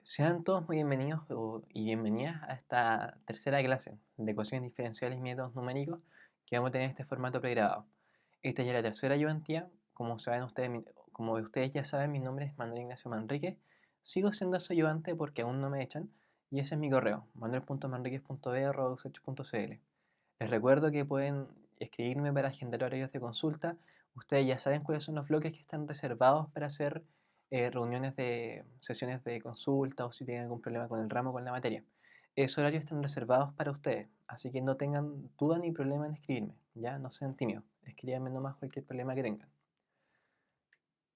Sean todos muy bienvenidos y bienvenidas a esta tercera clase de ecuaciones diferenciales y métodos numéricos que vamos a tener en este formato pregrabado. Esta ya es la tercera ayudantía. Como ustedes ya saben, mi nombre es Manuel Ignacio Manrique. Sigo siendo su ayudante porque aún no me echan y ese es mi correo, manuel.manriquez.b@usach.cl. Les recuerdo que pueden escribirme para agendar horarios de consulta. Ustedes ya saben cuáles son los bloques que están reservados para hacer reuniones de sesiones de consulta o si tienen algún problema con el ramo o con la materia. Esos horarios están reservados para ustedes, así que no tengan duda ni problema en escribirme, ya no sean tímidos, escríbanme nomás cualquier problema que tengan.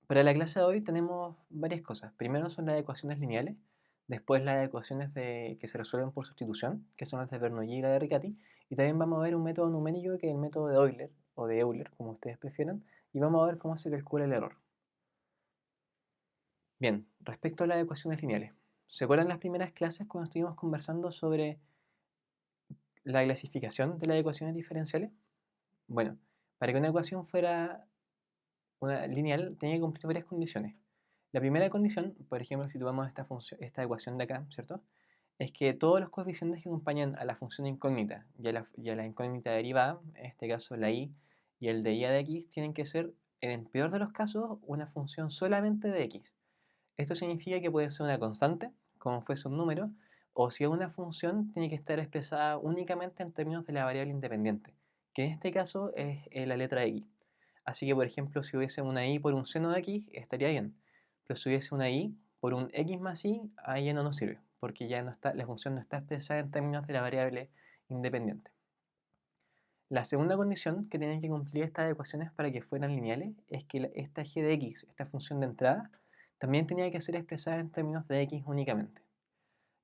Para la clase de hoy tenemos varias cosas. Primero son las ecuaciones lineales, después las ecuaciones que se resuelven por sustitución, que son las de Bernoulli y la de Riccati, y también vamos a ver un método numérico que es el método de Euler, o de Euler, como ustedes prefieran, y vamos a ver cómo se calcula el error. Bien, respecto a las ecuaciones lineales, ¿se acuerdan las primeras clases cuando estuvimos conversando sobre la clasificación de las ecuaciones diferenciales? Bueno, para que una ecuación fuera una lineal tenía que cumplir varias condiciones. La primera condición, por ejemplo, si tomamos esta ecuación de acá, ¿cierto? Es que todos los coeficientes que acompañan a la función incógnita y a la incógnita derivada, en este caso la y y el de y a de x, tienen que ser, en el peor de los casos, una función solamente de x. Esto significa que puede ser una constante, como fuese un número, o si es una función, tiene que estar expresada únicamente en términos de la variable independiente, que en este caso es la letra x. Así que, por ejemplo, si hubiese una y por un seno de x, estaría bien. Pero si hubiese una y por un x más y, ahí ya no nos sirve, porque ya no está, la función no está expresada en términos de la variable independiente. La segunda condición que tienen que cumplir estas ecuaciones para que fueran lineales es que esta g de x, esta función de entrada, también tenía que ser expresada en términos de x únicamente.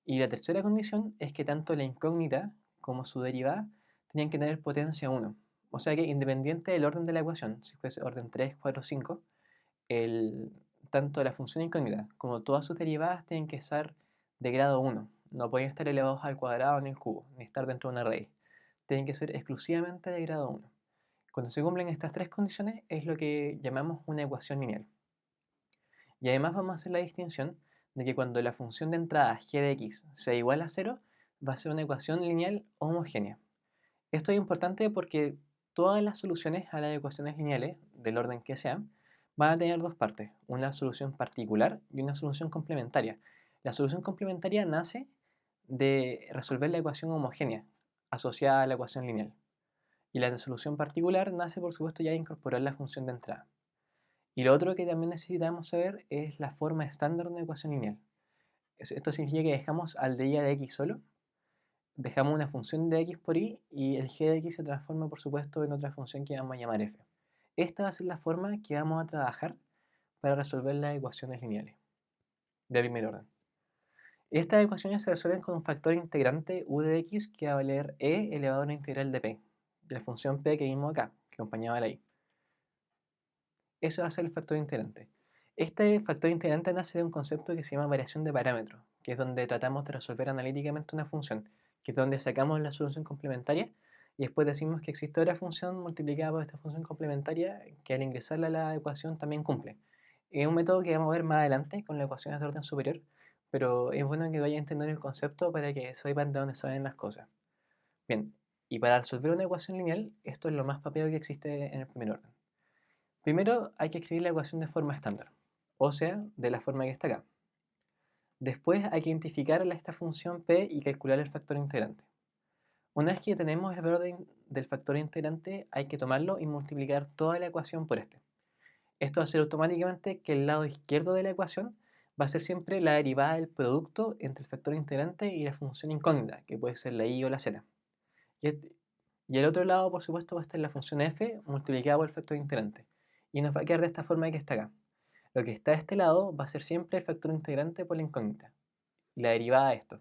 Y la tercera condición es que tanto la incógnita como su derivada tenían que tener potencia 1. O sea que independiente del orden de la ecuación, si fuese orden 3, 4, 5, el, tanto la función incógnita como todas sus derivadas tienen que ser de grado 1. No pueden estar elevados al cuadrado ni al cubo, ni estar dentro de una raíz. Tienen que ser exclusivamente de grado 1. Cuando se cumplen estas tres condiciones es lo que llamamos una ecuación lineal. Y además vamos a hacer la distinción de que cuando la función de entrada g de x sea igual a 0, va a ser una ecuación lineal homogénea. Esto es importante porque todas las soluciones a las ecuaciones lineales, del orden que sean, van a tener dos partes, una solución particular y una solución complementaria. La solución complementaria nace de resolver la ecuación homogénea asociada a la ecuación lineal. Y la solución particular nace, por supuesto, ya de incorporar la función de entrada. Y lo otro que también necesitamos saber es la forma estándar de una ecuación lineal. Esto significa que dejamos al de y a de x solo, dejamos una función de x por y y el g de x se transforma, por supuesto, en otra función que vamos a llamar f. Esta va a ser la forma que vamos a trabajar para resolver las ecuaciones lineales de primer orden. Estas ecuaciones se resuelven con un factor integrante u de x que va a valer e elevado a la integral de p, de la función p que vimos acá, que acompañaba a la y. Eso va a ser el factor integrante. Este factor integrante nace de un concepto que se llama variación de parámetros, que es donde tratamos de resolver analíticamente una función, que es donde sacamos la solución complementaria y después decimos que existe otra función multiplicada por esta función complementaria que al ingresarla a la ecuación también cumple. Es un método que vamos a ver más adelante con las ecuaciones de orden superior, pero es bueno que vayan a entender el concepto para que sepan de dónde salen las cosas. Bien, y para resolver una ecuación lineal, esto es lo más papeado que existe en el primer orden. Primero hay que escribir la ecuación de forma estándar, o sea, de la forma que está acá. Después hay que identificar esta función p y calcular el factor integrante. Una vez que tenemos el valor del factor integrante, hay que tomarlo y multiplicar toda la ecuación por este. Esto va a hacer automáticamente que el lado izquierdo de la ecuación va a ser siempre la derivada del producto entre el factor integrante y la función incógnita, que puede ser la y o la z. Y el otro lado, por supuesto, va a estar la función f multiplicada por el factor integrante. Y nos va a quedar de esta forma que está acá. Lo que está de este lado va a ser siempre el factor integrante por la incógnita, y la derivada de esto.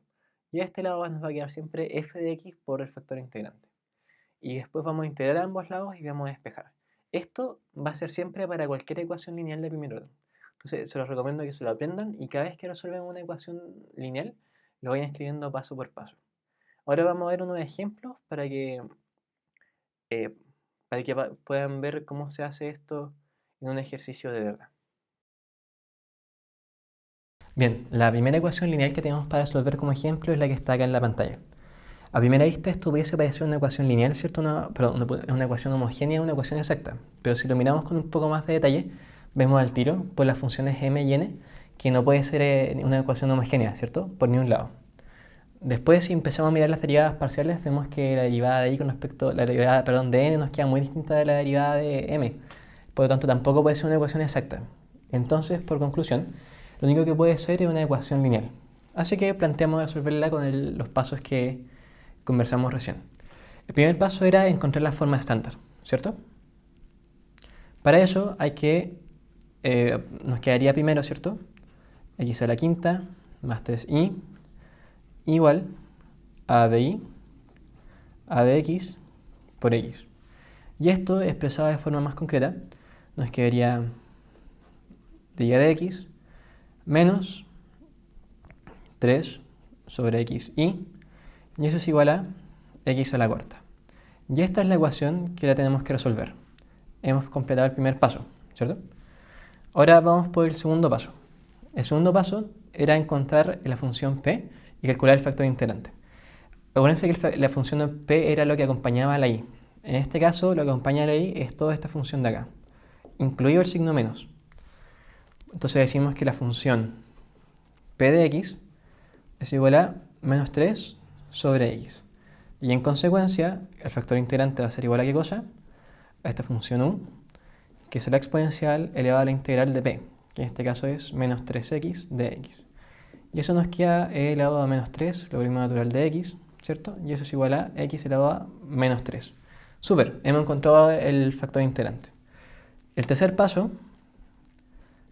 Y a este lado nos va a quedar siempre f de x por el factor integrante. Y después vamos a integrar ambos lados y vamos a despejar. Esto va a ser siempre para cualquier ecuación lineal de primer orden. Entonces se los recomiendo que se lo aprendan y cada vez que resuelven una ecuación lineal, lo vayan escribiendo paso por paso. Ahora vamos a ver unos ejemplos eh, para que puedan ver cómo se hace esto en un ejercicio de verdad. Bien, la primera ecuación lineal que tenemos para resolver como ejemplo es la que está acá en la pantalla. A primera vista esto pudiese parecer una ecuación lineal, ¿cierto? Una ecuación homogénea, una ecuación exacta. Pero si lo miramos con un poco más de detalle, vemos al tiro por las funciones m y n que no puede ser una ecuación homogénea, ¿cierto? Por ningún lado. Después, si empezamos a mirar las derivadas parciales, vemos que la derivada de la derivada, perdón, de n nos queda muy distinta de la derivada de m. Por lo tanto, tampoco puede ser una ecuación exacta. Entonces, por conclusión, lo único que puede ser es una ecuación lineal. Así que planteamos resolverla con los pasos que conversamos recién. El primer paso era encontrar la forma estándar, ¿cierto? Para eso nos quedaría primero, ¿cierto? X a la quinta más 3y igual a de y a de x por x. Y esto expresado de forma más concreta nos quedaría de y a de x menos 3 sobre x y eso es igual a x a la cuarta. Y esta es la ecuación que la tenemos que resolver. Hemos completado el primer paso, ¿cierto? Ahora vamos por el segundo paso. El segundo paso era encontrar la función p y calcular el factor integrante. Acuérdense que la función p era lo que acompañaba a la y. En este caso, lo que acompaña a la y es toda esta función de acá, incluido el signo menos. Entonces decimos que la función p de x es igual a menos 3 sobre x. Y en consecuencia, el factor integrante va a ser igual a ¿qué cosa? A esta función u, que es la exponencial elevada a la integral de p, que en este caso es menos 3x de x. Y eso nos queda e elevado a menos 3, logaritmo natural de x, ¿cierto? Y eso es igual a x elevado a menos 3. Súper, hemos encontrado el factor integrante. El tercer paso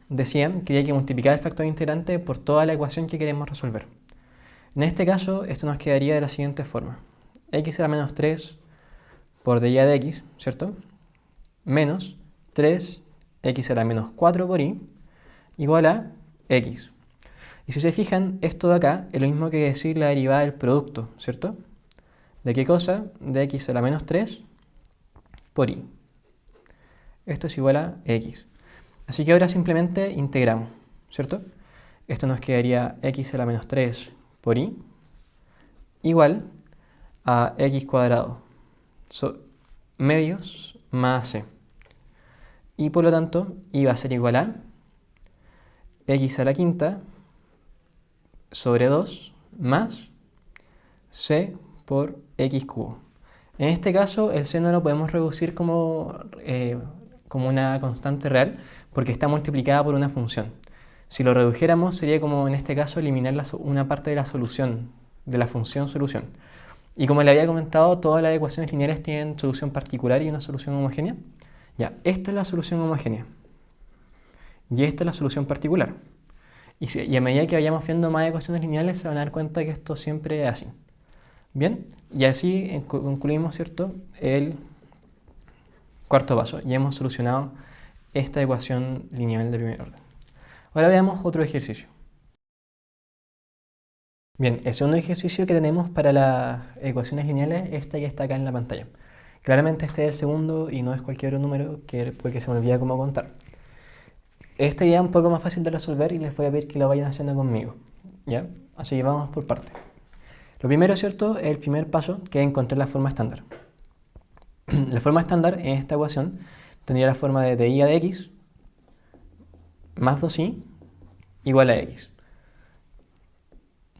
decía que hay que multiplicar el factor integrante por toda la ecuación que queremos resolver. En este caso, esto nos quedaría de la siguiente forma. X a la menos 3 por de y a de x, ¿cierto? Menos 3x a la menos 4 por y igual a x. Y si se fijan, esto de acá es lo mismo que decir la derivada del producto, ¿cierto? ¿De qué cosa? De x a la menos 3 por y. Esto es igual a x. Así que ahora simplemente integramos, ¿cierto? Esto nos quedaría x a la menos 3 por y igual a x cuadrado medios más c. Y por lo tanto, y va a ser igual a x a la quinta sobre 2 más c por x cubo. En este caso, el c no lo podemos reducir como una constante real porque está multiplicada por una función. Si lo redujéramos, sería como en este caso eliminar una parte de la solución, de la función solución. Y como le había comentado, todas las ecuaciones lineales tienen solución particular y una solución homogénea. Ya, esta es la solución homogénea. Y esta es la solución particular. Y a medida que vayamos viendo más ecuaciones lineales, se van a dar cuenta que esto siempre es así. Bien, y así concluimos, ¿cierto?, el cuarto paso. Ya hemos solucionado esta ecuación lineal de primer orden. Ahora veamos otro ejercicio. Bien, el segundo ejercicio que tenemos para las ecuaciones lineales es esta que está acá en la pantalla. Claramente este es el segundo y no es cualquier otro número porque se me olvida cómo contar. Este ya es un poco más fácil de resolver y les voy a pedir que lo vayan haciendo conmigo, ¿ya? Así que vamos por partes. Lo primero, ¿cierto?, es el primer paso, que es encontrar la forma estándar. La forma estándar en esta ecuación tendría la forma de y a de x más 2y igual a x.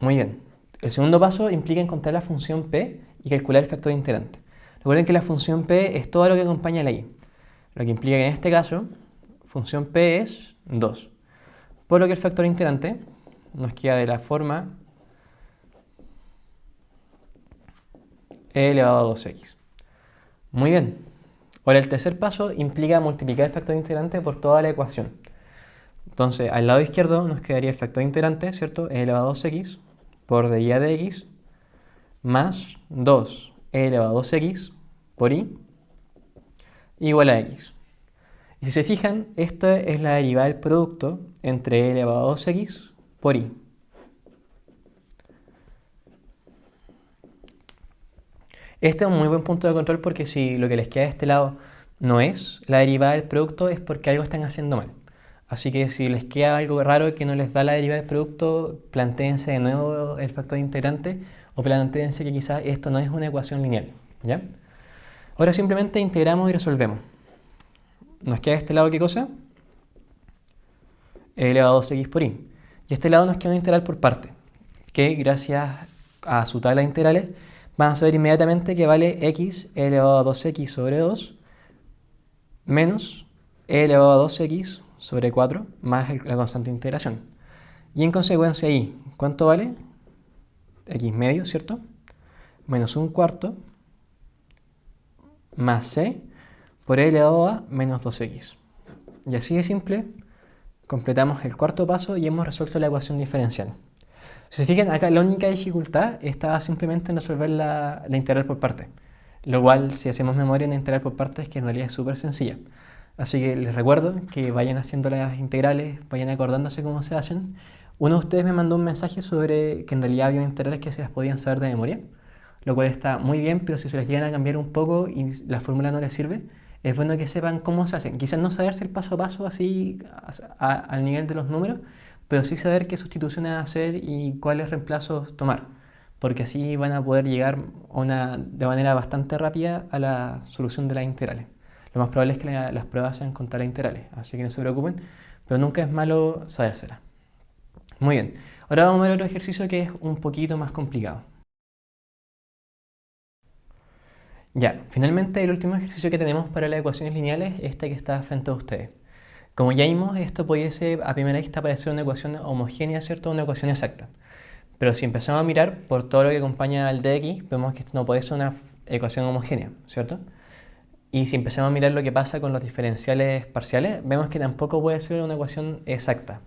Muy bien. El segundo paso implica encontrar la función p y calcular el factor integrante. Recuerden que la función p es todo lo que acompaña a la y, lo que implica que en este caso función p es 2. Por lo que el factor integrante nos queda de la forma e elevado a 2x. Muy bien. Ahora el tercer paso implica multiplicar el factor integrante por toda la ecuación. Entonces al lado izquierdo nos quedaría el factor integrante, ¿cierto?, e elevado a 2x por de y a de x más 2 e elevado a 2x por y igual a x. Y si se fijan, esta es la derivada del producto entre e elevado a 2x por y. Este es un muy buen punto de control porque si lo que les queda de este lado no es la derivada del producto es porque algo están haciendo mal. Así que si les queda algo raro que no les da la derivada del producto, plantéense de nuevo el factor integrante o plantéense que quizás esto no es una ecuación lineal, ¿ya? Ahora simplemente integramos y resolvemos. Nos queda de este lado, ¿qué cosa? E elevado a 2x por y. Y a este lado nos queda una integral por parte, que gracias a su tabla de integrales van a saber inmediatamente que vale x elevado a 2x sobre 2 menos e elevado a 2x sobre 4 más la constante de integración. Y en consecuencia y, ¿cuánto vale? X medio, ¿cierto? Menos un cuarto más c por e elevado a menos 2x. Y así de simple, completamos el cuarto paso y hemos resuelto la ecuación diferencial. Si se fijan, acá la única dificultad estaba simplemente en resolver la integral por parte. Lo cual, si hacemos memoria, una integral por parte es que en realidad es súper sencilla. Así que les recuerdo que vayan haciendo las integrales, vayan acordándose cómo se hacen. Uno de ustedes me mandó un mensaje sobre que en realidad había integrales que se las podían saber de memoria, lo cual está muy bien, pero si se las llegan a cambiar un poco y la fórmula no les sirve, es bueno que sepan cómo se hacen. Quizás no saberse el paso a paso así al nivel de los números, pero sí saber qué sustituciones hacer y cuáles reemplazos tomar, porque así van a poder llegar de manera bastante rápida a la solución de las integrales. Lo más probable es que las pruebas sean con tablas integrales, así que no se preocupen, pero nunca es malo sabérselas. Muy bien, ahora vamos a ver otro ejercicio que es un poquito más complicado. Ya, finalmente el último ejercicio que tenemos para las ecuaciones lineales es este que está frente a ustedes. Como ya vimos, esto pudiese a primera vista parecer una ecuación homogénea, ¿cierto? Una ecuación exacta. Pero si empezamos a mirar por todo lo que acompaña al dx, vemos que esto no puede ser una ecuación homogénea, ¿cierto? Y si empezamos a mirar lo que pasa con los diferenciales parciales, vemos que tampoco puede ser una ecuación exacta.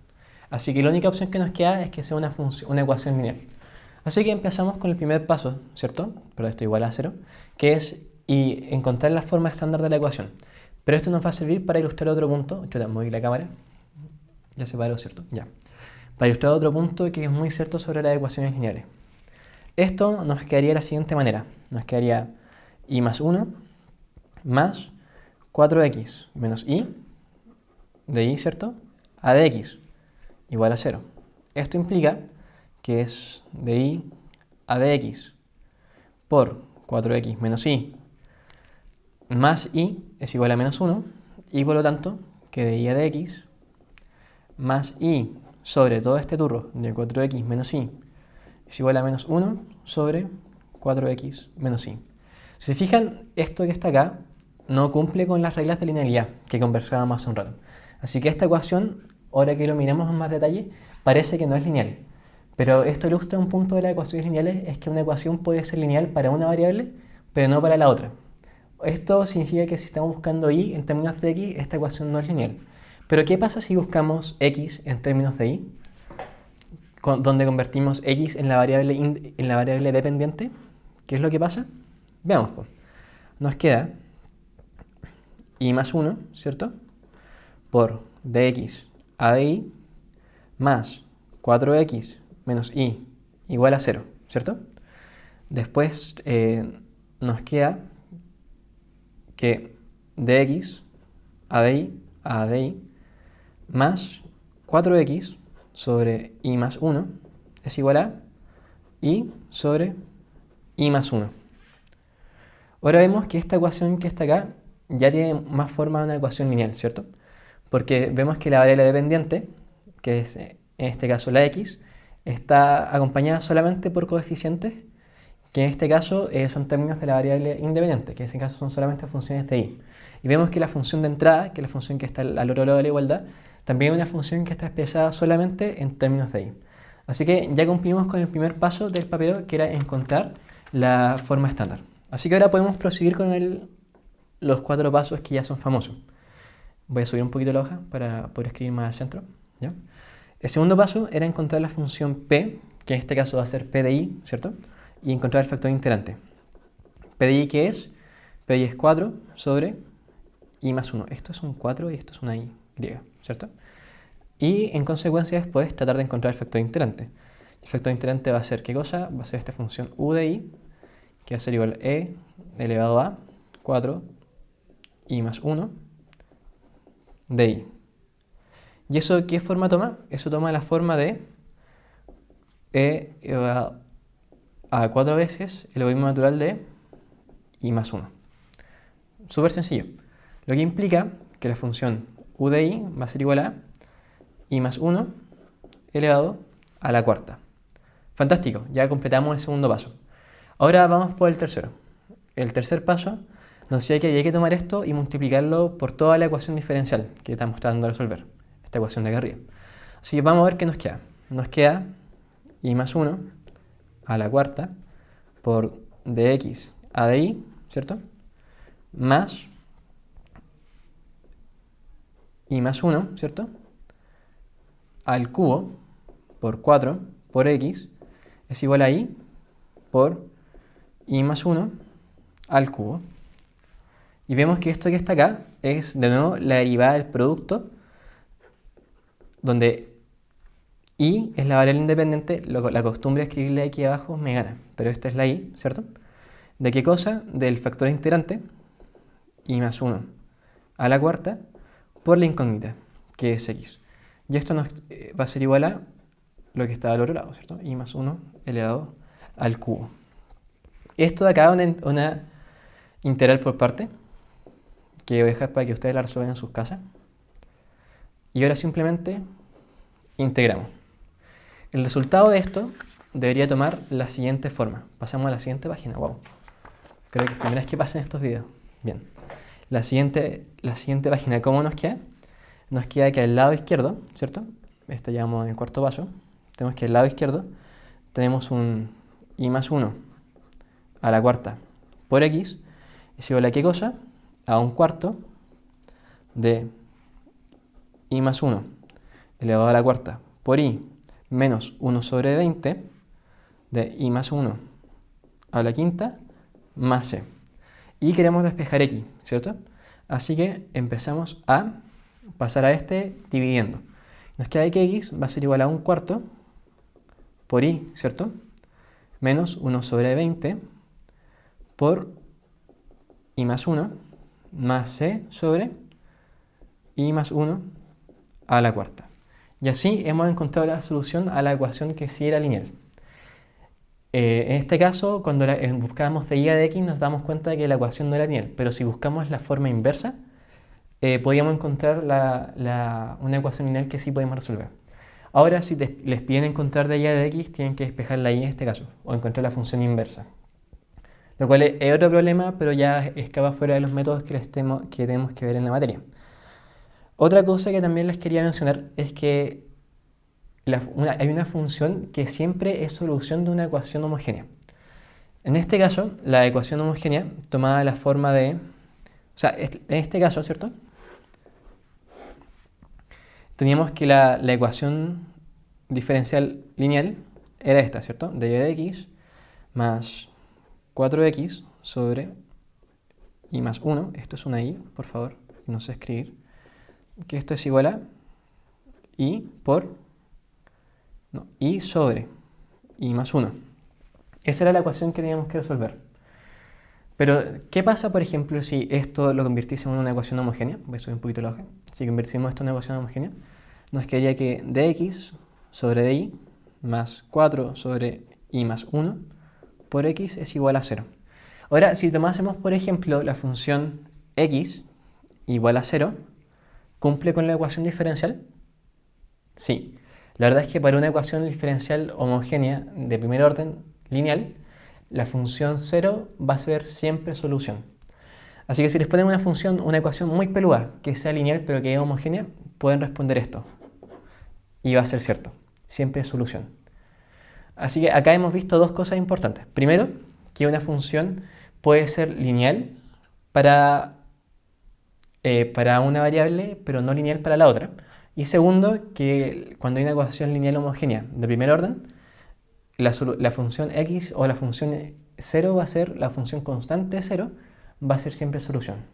Así que la única opción que nos queda es que sea una ecuación lineal. Así que empezamos con el primer paso, ¿cierto? Pero esto igual a 0, que es encontrar la forma estándar de la ecuación. Pero esto nos va a servir para ilustrar otro punto. Yo te muevo la cámara. Ya se paró, ¿cierto? Ya. Para ilustrar otro punto que es muy cierto sobre las ecuaciones lineales. Esto nos quedaría de la siguiente manera. Nos quedaría y más 1 más 4x menos y de y, ¿cierto? A de x igual a 0. Esto implica que es de y a de x por 4x menos y más y es igual a menos 1 y por lo tanto que de y a de x más y sobre todo este turro de 4x menos y es igual a menos 1 sobre 4x menos y. Si se fijan, esto que está acá no cumple con las reglas de linealidad que conversábamos hace un rato. Así que esta ecuación, ahora que lo miramos en más detalle, parece que no es lineal. Pero esto ilustra un punto de las ecuaciones lineales, es que una ecuación puede ser lineal para una variable, pero no para la otra. Esto significa que si estamos buscando y en términos de x, esta ecuación no es lineal. Pero ¿qué pasa si buscamos x en términos de y? Donde convertimos x en la variable dependiente. ¿Qué es lo que pasa? Veamos, pues. Nos queda y más 1, ¿cierto? Por dx a de y más 4x menos y igual a 0, ¿cierto? Después nos queda que dx a de y más 4x sobre y más 1 es igual a y sobre y más 1. Ahora vemos que esta ecuación que está acá ya tiene más forma de una ecuación lineal, ¿cierto? Porque vemos que la variable dependiente, que es en este caso la x, está acompañada solamente por coeficientes, que en este caso son términos de la variable independiente, que en este caso son solamente funciones de y. Y vemos que la función de entrada, que es la función que está al otro lado de la igualdad, también es una función que está expresada solamente en términos de y. Así que ya cumplimos con el primer paso del papel, que era encontrar la forma estándar. Así que ahora podemos proseguir con los 4 pasos que ya son famosos. Voy a subir un poquito la hoja para poder escribir más al centro, ¿ya? El segundo paso era encontrar la función p, que en este caso va a ser p de i, ¿cierto? Y encontrar el factor integrante. P de i, ¿qué es? P de i es 4 sobre i más 1. Esto es un 4 y esto es una i griega, ¿cierto? Y en consecuencia después tratar de encontrar el factor integrante. El factor integrante va a ser, ¿qué cosa? Va a ser esta función u de i, que va a ser igual a e elevado a 4 i más 1 de i. ¿Y eso qué forma toma? Eso toma la forma de e elevado a 4 veces el logaritmo natural de i más 1. Súper sencillo. Lo que implica que la función u de i va a ser igual a i más 1 elevado a la cuarta. Fantástico, ya completamos el segundo paso. Ahora vamos por el tercero. El tercer paso nos decía que había que tomar esto y multiplicarlo por toda la ecuación diferencial que estamos tratando de resolver, esta ecuación de acá arriba. Así que vamos a ver qué nos queda. Nos queda i más 1 a la cuarta por dx a de i, ¿cierto? Más i más 1, ¿cierto? Al cubo por 4 por x es igual a i por i más 1 al cubo. Y vemos que esto que está acá es de nuevo la derivada del producto, donde i es la variable independiente, la costumbre de escribirle aquí abajo me gana, pero esta es la i, ¿cierto? ¿De qué cosa? Del factor integrante, i más 1 a la cuarta, por la incógnita, que es x. Y esto va a ser igual a lo que está al otro lado, ¿cierto? I más 1 elevado al cubo. Esto de acá es una integral por parte, que voy a dejar para que ustedes la resuelvan en sus casas. Y ahora simplemente integramos. El resultado de esto debería tomar la siguiente forma. Pasamos a la siguiente página. Wow. Creo que es la primera vez que pasan estos videos. Bien. La siguiente página, ¿cómo nos queda? Nos queda que al lado izquierdo, ¿cierto? Este ya vamos en el cuarto paso. Tenemos que al lado izquierdo tenemos un i más 1 a la cuarta por x es igual a ¿qué cosa? A un cuarto de i más 1 elevado a la cuarta por i menos 1 sobre 20 de i más 1 a la quinta más c. Y queremos despejar x, ¿cierto? Así que empezamos a pasar a este dividiendo. Nos queda que x va a ser igual a un cuarto por i, ¿cierto? Menos 1 sobre 20 por i más 1 más c sobre i más 1 a la cuarta. Y así hemos encontrado la solución a la ecuación que sí era lineal. En este caso, cuando buscábamos de y a de x, nos damos cuenta de que la ecuación no era lineal, pero si buscamos la forma inversa, podíamos encontrar una ecuación lineal que sí podemos resolver. Ahora, si les piden encontrar de y a de x, tienen que despejar la y en este caso, o encontrar la función inversa. Lo cual es otro problema, pero ya escapa fuera de los métodos que tenemos que ver en la materia. Otra cosa que también les quería mencionar es que hay una función que siempre es solución de una ecuación homogénea. En este caso, la ecuación homogénea tomaba la forma de... O sea, en este caso, ¿cierto? Teníamos que la ecuación diferencial lineal era esta, ¿cierto? De y de x más 4x sobre i más 1. Esto es una i, por favor, no sé escribir. Que esto es igual a i por... No, i sobre i más 1. Esa era la ecuación que teníamos que resolver. Pero, ¿qué pasa, por ejemplo, si esto lo convirtiésemos en una ecuación homogénea? Voy a subir un poquito la hoja. Si convirtiésemos esto en una ecuación homogénea, nos quedaría que dx sobre di más 4 sobre i más 1 por x es igual a 0. Ahora, si tomásemos, por ejemplo, la función x igual a 0, ¿cumple con la ecuación diferencial? Sí. La verdad es que para una ecuación diferencial homogénea de primer orden lineal, la función 0 va a ser siempre solución. Así que si les ponen una ecuación muy peluda, que sea lineal pero que es homogénea, pueden responder esto. Y va a ser cierto. Siempre es solución. Así que acá hemos visto dos cosas importantes. Primero, que una función puede ser lineal para una variable, pero no lineal para la otra. Y segundo, que cuando hay una ecuación lineal homogénea de primer orden, la función x o la función 0 va a ser la función constante 0, va a ser siempre solución.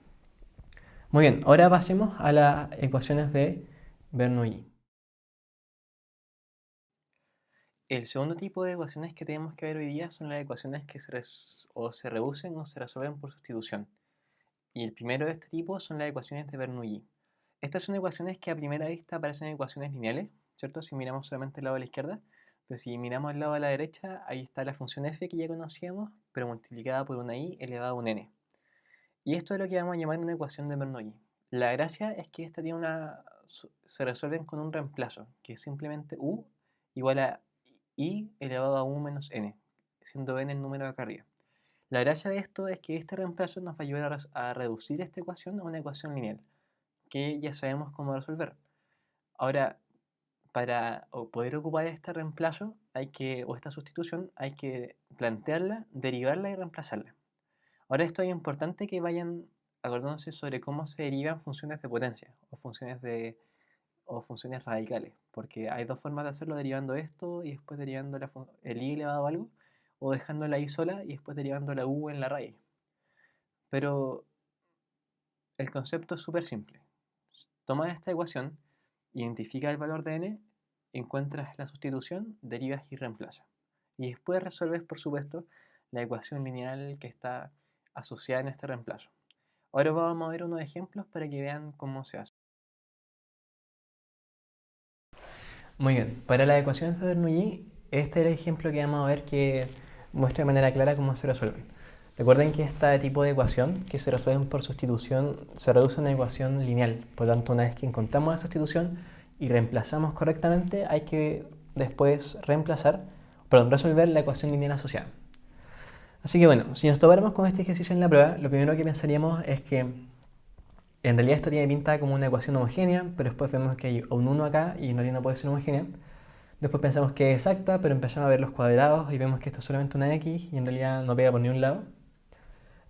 Muy bien, ahora pasemos a las ecuaciones de Bernoulli. El segundo tipo de ecuaciones que tenemos que ver hoy día son las ecuaciones que se reducen o se resuelven por sustitución. Y el primero de este tipo son las ecuaciones de Bernoulli. Estas son ecuaciones que a primera vista parecen ecuaciones lineales, ¿cierto? Si miramos solamente el lado de la izquierda, pero si miramos el lado de la derecha, ahí está la función f que ya conocíamos, pero multiplicada por una i elevada a un n. Y esto es lo que vamos a llamar una ecuación de Bernoulli. La gracia es que esta tiene se resuelven con un reemplazo, que es simplemente u igual a i elevado a 1 menos n, siendo n el número de acá arriba. La gracia de esto es que este reemplazo nos va a ayudar a reducir esta ecuación a una ecuación lineal, que ya sabemos cómo resolver. Ahora, para poder ocupar este reemplazo o esta sustitución, hay que plantearla, derivarla y reemplazarla. Ahora esto es importante que vayan acordándose sobre cómo se derivan funciones de potencia o funciones radicales, porque hay dos formas de hacerlo, derivando esto y después derivando el i elevado a algo, o dejando la i sola y después derivando la u en la raíz. Pero el concepto es súper simple. Tomas esta ecuación, identifica el valor de n, encuentras la sustitución, derivas y reemplazas. Y después resuelves, por supuesto, la ecuación lineal que está asociada en este reemplazo. Ahora vamos a ver unos ejemplos para que vean cómo se hace. Muy bien, para las ecuaciones de Bernoulli, este es el ejemplo que vamos a ver que muestra de manera clara cómo se resuelven. Recuerden que este tipo de ecuación que se resuelven por sustitución se reduce a una ecuación lineal. Por lo tanto, una vez que encontramos la sustitución y reemplazamos correctamente, hay que después resolver la ecuación lineal asociada. Así que bueno, si nos topáramos con este ejercicio en la prueba, lo primero que pensaríamos es que en realidad esto tiene pinta como una ecuación homogénea, pero después vemos que hay un 1 acá y en realidad no puede ser homogénea. Después pensamos que es exacta, pero empezamos a ver los cuadrados y vemos que esto es solamente una x y en realidad no pega por ningún lado.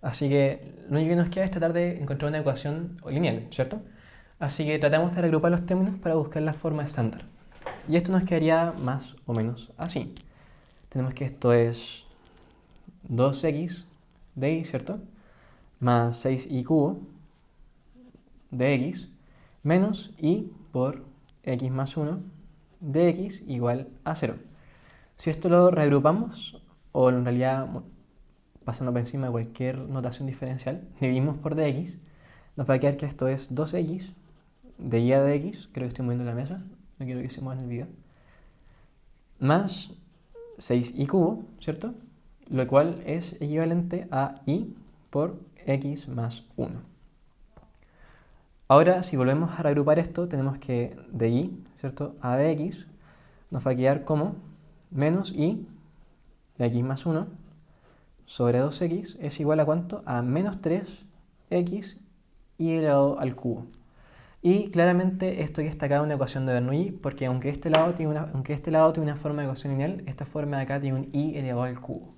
Así que lo único que nos queda es tratar de encontrar una ecuación lineal, ¿cierto? Así que tratamos de reagrupar los términos para buscar la forma estándar. Y esto nos quedaría más o menos así. Tenemos que esto es 2x de y, ¿cierto? Más 6y cubo de x menos y por x más 1 de x igual a 0. Si esto lo reagrupamos, o en realidad pasando por encima de cualquier notación diferencial, dividimos por dx, nos va a quedar que esto es 2x de y a de x, creo que estoy moviendo la mesa, no quiero que se mueva en el video, más 6y cubo, ¿cierto? Lo cual es equivalente a y por x más 1. Ahora, si volvemos a reagrupar esto, tenemos que de y, ¿cierto?, a de x, nos va a quedar como menos y de x más 1 sobre 2x es igual a ¿cuánto? A menos 3x y elevado al cubo. Y claramente esto ya está acá en una ecuación de Bernoulli, porque aunque este lado tiene una forma de ecuación lineal, esta forma de acá tiene un y elevado al cubo.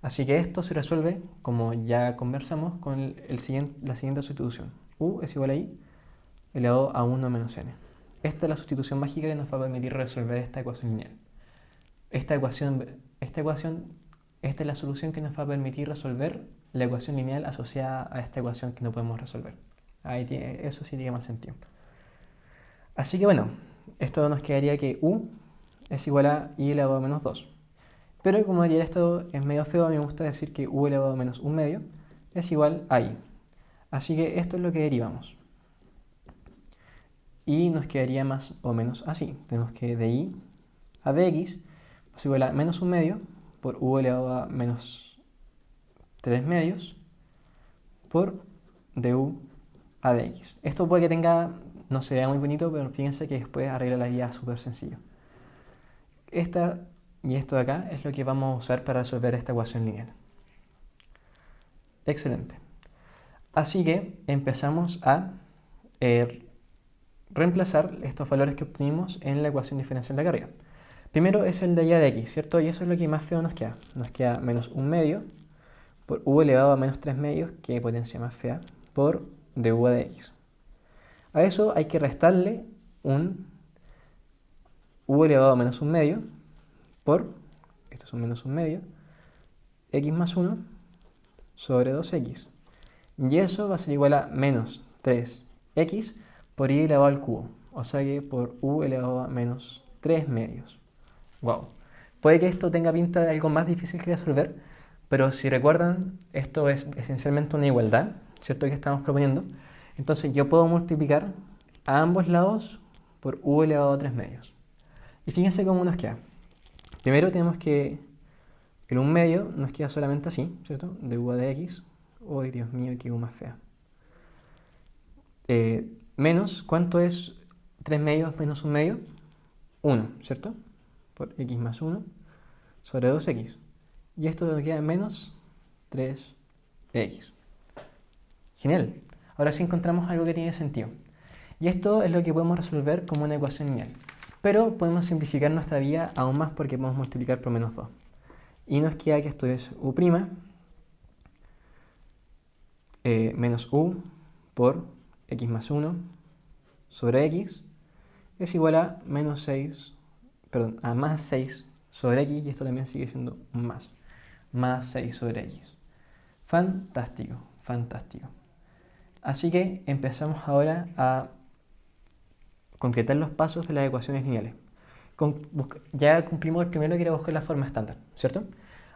Así que esto se resuelve, como ya conversamos, con la siguiente sustitución. U es igual a i elevado a 1 menos n. Esta es la sustitución mágica que nos va a permitir resolver esta ecuación lineal. Esta es la solución que nos va a permitir resolver la ecuación lineal asociada a esta ecuación que no podemos resolver. Eso sí tiene más sentido. Así que bueno, esto nos quedaría que u es igual a i elevado a menos 2. Pero como diría esto es medio feo, a mí me gusta decir que u elevado a menos 1 medio es igual a i. Así que esto es lo que derivamos. Y nos quedaría más o menos así. Tenemos que de i a dx es igual a menos 1 medio por u elevado a menos 3 medios por du a dx. Esto puede que no se vea muy bonito, pero fíjense que después arregla la guía súper sencillo. Esta y esto de acá es lo que vamos a usar para resolver esta ecuación lineal. Excelente. Así que empezamos a reemplazar estos valores que obtuvimos en la ecuación diferencial de acá arriba. Primero es el de y a de x, ¿cierto? Y eso es lo que más feo nos queda. Nos queda menos 1 medio por u elevado a menos 3 medios, que potencia más fea, por du a de x. A eso hay que restarle un u elevado a menos 1 medio por, esto es un menos 1 medio, x más 1 sobre 2x. Y eso va a ser igual a menos 3x por y elevado al cubo. O sea que por u elevado a menos 3 medios. Wow. Puede que esto tenga pinta de algo más difícil que resolver, pero si recuerdan, esto es esencialmente una igualdad, ¿cierto? Que estamos proponiendo. Entonces yo puedo multiplicar a ambos lados por u elevado a 3 medios. Y fíjense cómo nos queda. Primero tenemos que el 1 medio nos queda solamente así, ¿cierto? De u a de x. Uy, Dios mío, qué u más fea. Menos, ¿cuánto es 3 medios menos 1 medio? 1, ¿cierto? Por x más 1 sobre 2x. Y esto nos queda menos 3x. Genial. Ahora sí encontramos algo que tiene sentido. Y esto es lo que podemos resolver como una ecuación lineal. Pero podemos simplificar nuestra vía aún más porque podemos multiplicar por menos 2. Y nos queda que esto es u' menos u por x más 1 sobre x es igual a menos 6, perdón, a más 6 sobre x, y esto también sigue siendo un más 6 sobre x. Fantástico, fantástico. Así que empezamos ahora a concretar los pasos de las ecuaciones lineales. Ya cumplimos el primero, que era buscar la forma estándar, ¿cierto?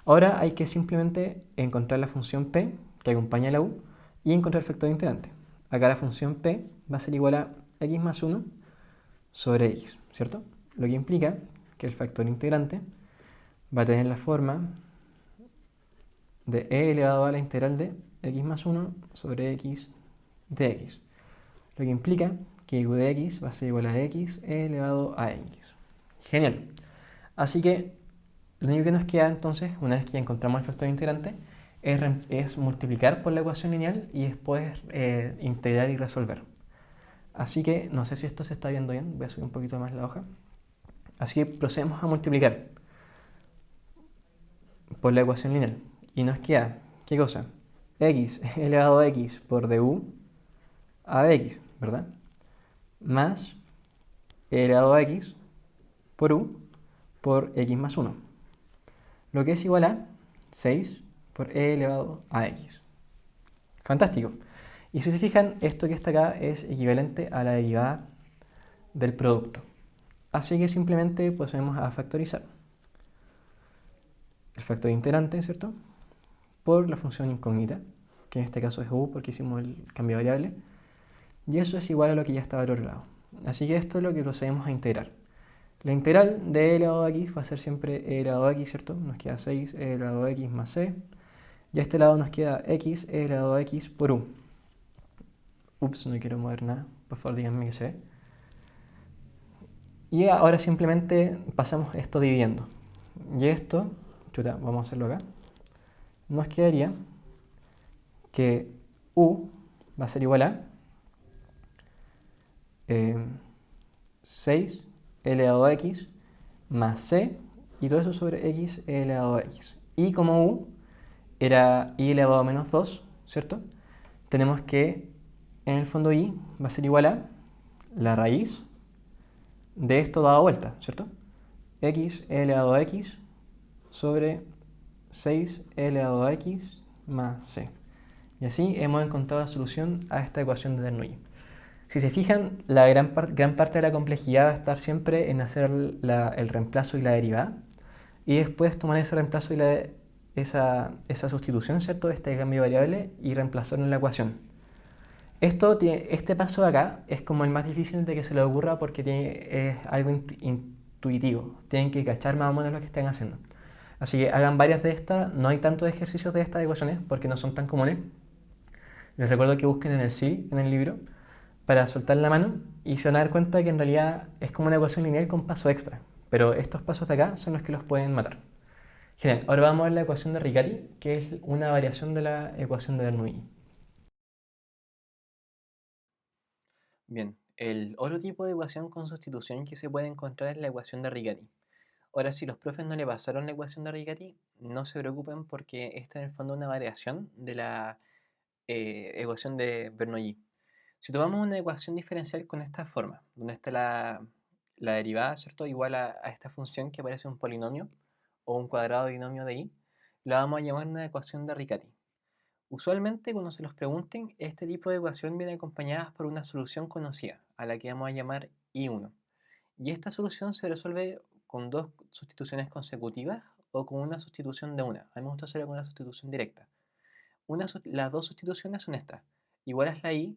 Ahora hay que simplemente encontrar la función p que acompaña a la u y encontrar el factor integrante. Acá la función p va a ser igual a x más 1 sobre x, ¿cierto? Lo que implica que el factor integrante va a tener la forma de e elevado a la integral de x más 1 sobre x de x. Lo que implica que u de x va a ser igual a x elevado a x. Genial. Así que lo único que nos queda entonces, una vez que ya encontramos el factor integrante, es multiplicar por la ecuación lineal y después integrar y resolver. Así que no sé si esto se está viendo bien, voy a subir un poquito más la hoja. Así que procedemos a multiplicar por la ecuación lineal y nos queda, ¿qué cosa? X elevado a x por du a dx, ¿verdad? Más e elevado a x por u por x más 1, lo que es igual a 6 por e elevado a x. Fantástico. Y si se fijan, esto que está acá es equivalente a la derivada del producto. Así que simplemente procedemos a factorizar el factor integrante, ¿cierto? Por la función incógnita, que en este caso es u porque hicimos el cambio de variable, y eso es igual a lo que ya estaba al otro lado. Así que esto es lo que procedemos a integrar. La integral de e elevado a x va a ser siempre e elevado a x, ¿cierto? Nos queda 6 e elevado a x más c, y a este lado nos queda x e elevado a x por u. Ups, no quiero mover nada, por favor díganme que se ve. Y ahora simplemente pasamos esto dividiendo. Y esto, chuta, vamos a hacerlo acá. Nos quedaría que u va a ser igual a 6 elevado a x más c, y todo eso sobre x elevado a x. Y como u era y elevado a menos 2, ¿cierto? Tenemos que en el fondo y va a ser igual a la raíz de esto dado vuelta, ¿cierto? X elevado a x sobre 6 elevado a x más c. Y así hemos encontrado la solución a esta ecuación de Bernoulli. Si se fijan, la gran parte de la complejidad va a estar siempre en hacer el reemplazo y la derivada, y después tomar ese reemplazo y esa sustitución, ¿cierto? Este cambio de variable y reemplazarlo en la ecuación. Este paso de acá es como el más difícil de que se le ocurra porque es algo intuitivo. Tienen que cachar más o menos lo que están haciendo. Así que hagan varias de estas. No hay tantos ejercicios de estas ecuaciones porque no son tan comunes. Les recuerdo que busquen en el SIL, en el libro, para soltar la mano y se van a dar cuenta que en realidad es como una ecuación lineal con paso extra. Pero estos pasos de acá son los que los pueden matar. Genial. Ahora vamos a ver la ecuación de Riccati, que es una variación de la ecuación de Bernoulli. Bien, el otro tipo de ecuación con sustitución que se puede encontrar es la ecuación de Riccati. Ahora, si los profes no le pasaron la ecuación de Riccati, no se preocupen porque esta en el fondo es una variación de la ecuación de Bernoulli. Si tomamos una ecuación diferencial con esta forma, donde está la derivada, ¿cierto? Igual a esta función que parece un polinomio o un cuadrado binomio de i, la vamos a llamar una ecuación de Riccati. Usualmente cuando se los pregunten, este tipo de ecuación viene acompañada por una solución conocida, a la que vamos a llamar I1. Y esta solución se resuelve con dos sustituciones consecutivas o con una sustitución de una. A mí me gusta hacerlo con una sustitución directa. Las dos sustituciones son estas. Igual es la I,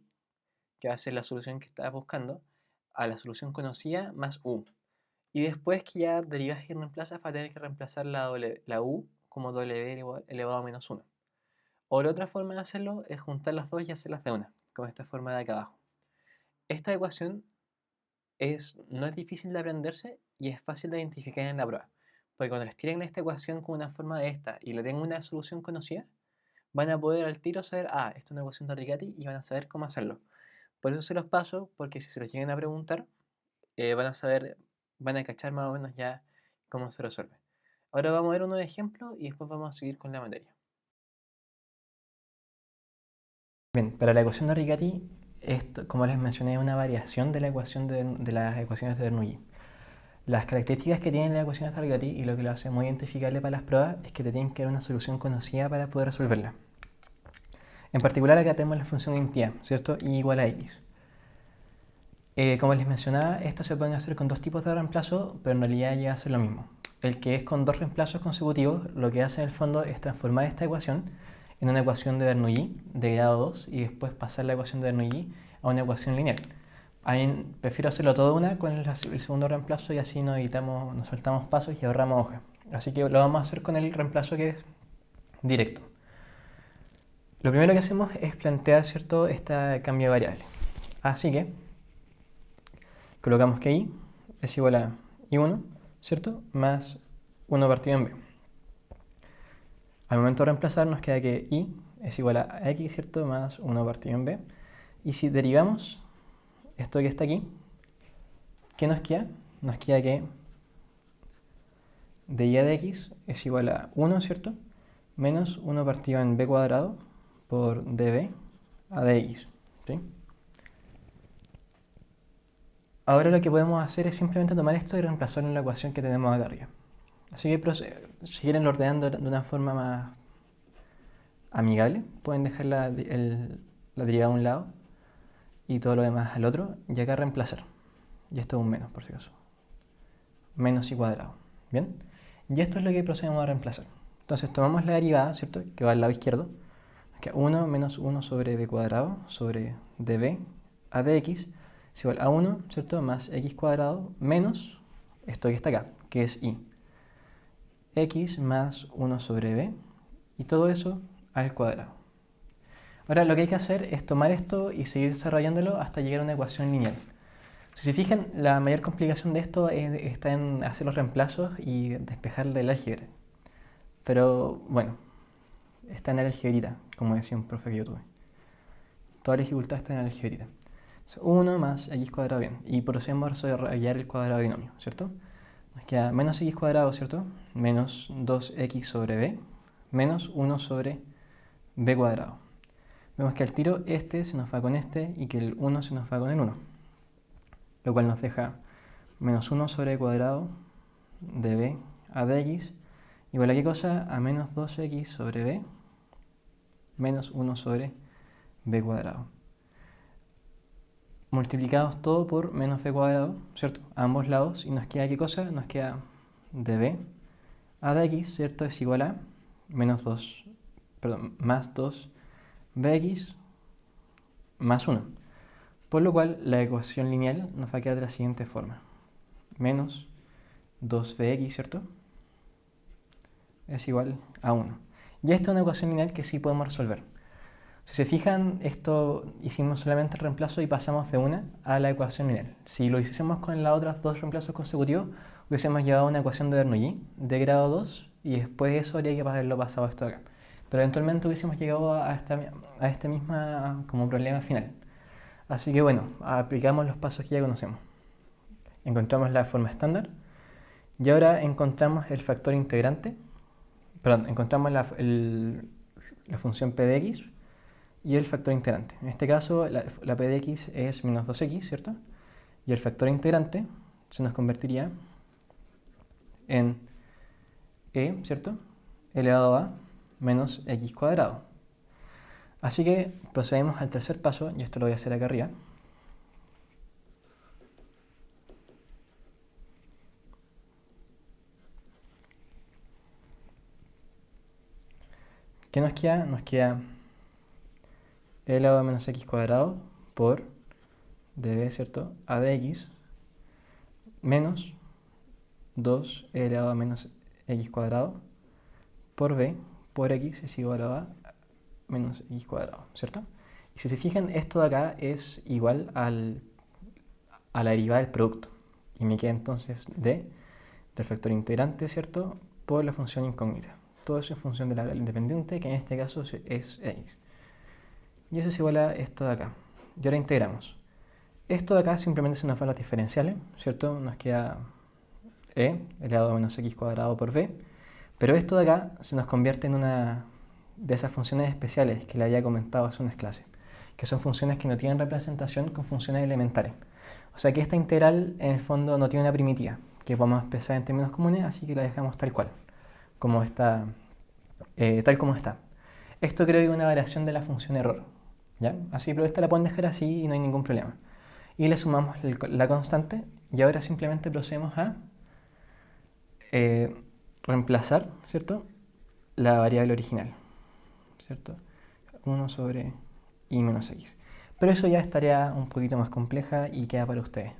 que va a ser la solución que estás buscando, a la solución conocida más u. Y después que ya derivas y reemplazas, vas a tener que reemplazar la u como w elevado a menos 1. O la otra forma de hacerlo es juntar las dos y hacerlas de una, como esta forma de acá abajo. Esta ecuación no es difícil de aprenderse y es fácil de identificar en la prueba. Porque cuando les tiren esta ecuación con una forma de esta y le den una solución conocida, van a poder al tiro saber, esta es una ecuación de Riccati y van a saber cómo hacerlo. Por eso se los paso, porque si se los llegan a preguntar, van a saber, van a cachar más o menos ya cómo se resuelve. Ahora vamos a ver unos ejemplos y después vamos a seguir con la materia. Bien, para la ecuación de Riccati, esto, como les mencioné, es una variación de la ecuación de las ecuaciones de Bernoulli. Las características que tienen las ecuaciones de Riccati y lo que lo hace muy identificable para las pruebas es que te tienen que dar una solución conocida para poder resolverla. En particular acá tenemos la función identidad, ¿cierto? Y igual a x. Como les mencionaba, esto se pueden hacer con dos tipos de reemplazo, pero en realidad llega a ser lo mismo. El que es con dos reemplazos consecutivos, lo que hace en el fondo es transformar esta ecuación en una ecuación de Bernoulli de grado 2 y después pasar la ecuación de Bernoulli a una ecuación lineal. A mí prefiero hacerlo todo una con el segundo reemplazo y así nos saltamos pasos y ahorramos hojas. Así que lo vamos a hacer con el reemplazo que es directo. Lo primero que hacemos es plantear, ¿cierto?, este cambio de variable. Así que colocamos que y es igual a i1, ¿cierto?, más 1 partido en b. Al momento de reemplazar nos queda que i es igual a x, ¿cierto?, más 1 partido en b. Y si derivamos esto que está aquí, ¿qué nos queda? Nos queda que de y de x es igual a 1, ¿cierto?, menos 1 partido en b cuadrado por db a dx, ¿sí? Ahora lo que podemos hacer es simplemente tomar esto y reemplazarlo en la ecuación que tenemos acá arriba. Así que si quieren ordenando de una forma más amigable, pueden dejar la derivada a un lado y todo lo demás al otro, y acá reemplazar. Y esto es un menos, por si acaso. Menos y cuadrado. ¿Bien? Y esto es lo que procedemos a reemplazar. Entonces tomamos la derivada, ¿cierto?, que va al lado izquierdo, que 1 menos 1 sobre b cuadrado sobre db a dx es igual a 1, ¿cierto?, más x cuadrado menos esto que está acá, que es y. X más 1 sobre b y todo eso al cuadrado. Ahora lo que hay que hacer es tomar esto y seguir desarrollándolo hasta llegar a una ecuación lineal. Si se fijan, la mayor complicación de esto está en hacer los reemplazos y despejarle el álgebra. Pero bueno, está en la algebrita, como decía un profe que yo tuve. Toda la dificultad está en la algebrita. 1 más x cuadrado, bien. Y procedemos a desarrollar el cuadrado binomio, ¿cierto? Nos queda menos x cuadrado, ¿cierto? Menos 2x sobre b, menos 1 sobre b cuadrado. Vemos que al tiro este se nos va con este y que el 1 se nos va con el 1. Lo cual nos deja menos 1 sobre b cuadrado de b a dx igual a qué cosa? A menos 2x sobre b menos 1 sobre b cuadrado. Multiplicamos todo por menos b cuadrado, ¿cierto?, a ambos lados, y nos queda ¿qué cosa? Nos queda db a dx, ¿cierto?, es igual a más 2 bx más 1. Por lo cual la ecuación lineal nos va a quedar de la siguiente forma. Menos 2bx, ¿cierto?, es igual a 1. Y esta es una ecuación lineal que sí podemos resolver. Si se fijan, esto hicimos solamente el reemplazo y pasamos de una a la ecuación lineal. Si lo hiciésemos con las otras dos reemplazos consecutivos, hubiésemos llevado a una ecuación de Bernoulli de grado 2 y después eso habría que haberlo pasado a esto de acá. Pero eventualmente hubiésemos llegado a este mismo como problema final. Así que bueno, aplicamos los pasos que ya conocemos. Encontramos la forma estándar y ahora encontramos el factor integrante. Perdón, encontramos la función p de x y el factor integrante. En este caso, la p de x es menos 2x, ¿cierto? Y el factor integrante se nos convertiría en e, ¿cierto?, elevado a menos x cuadrado. Así que procedemos al tercer paso, y esto lo voy a hacer acá arriba. ¿Qué nos queda? Nos queda e elevado a menos x cuadrado por de b, ¿cierto? A de x menos 2 elevado a menos x cuadrado por b por x es igual a menos x cuadrado, ¿cierto? Y si se fijan, esto de acá es igual a la derivada del producto. Y me queda entonces d del factor integrante, ¿cierto? Por la función incógnita. Todo eso en función de la variable independiente, que en este caso es x. Y eso es igual a esto de acá. Y ahora integramos. Esto de acá simplemente se nos van las diferenciales, ¿cierto? Nos queda e elevado a menos x cuadrado por b. Pero esto de acá se nos convierte en una de esas funciones especiales que le había comentado hace unas clases, que son funciones que no tienen representación con funciones elementales. O sea que esta integral en el fondo no tiene una primitiva, que podemos expresar en términos comunes, así que la dejamos tal cual, como está, tal como está. Esto creo que es una variación de la función error, ¿ya? Así, pero esta la pueden dejar así y no hay ningún problema. Y le sumamos la constante y ahora simplemente procedemos a reemplazar, ¿cierto? La variable original, ¿cierto? 1 sobre y menos x. Pero eso ya estaría un poquito más compleja y queda para ustedes.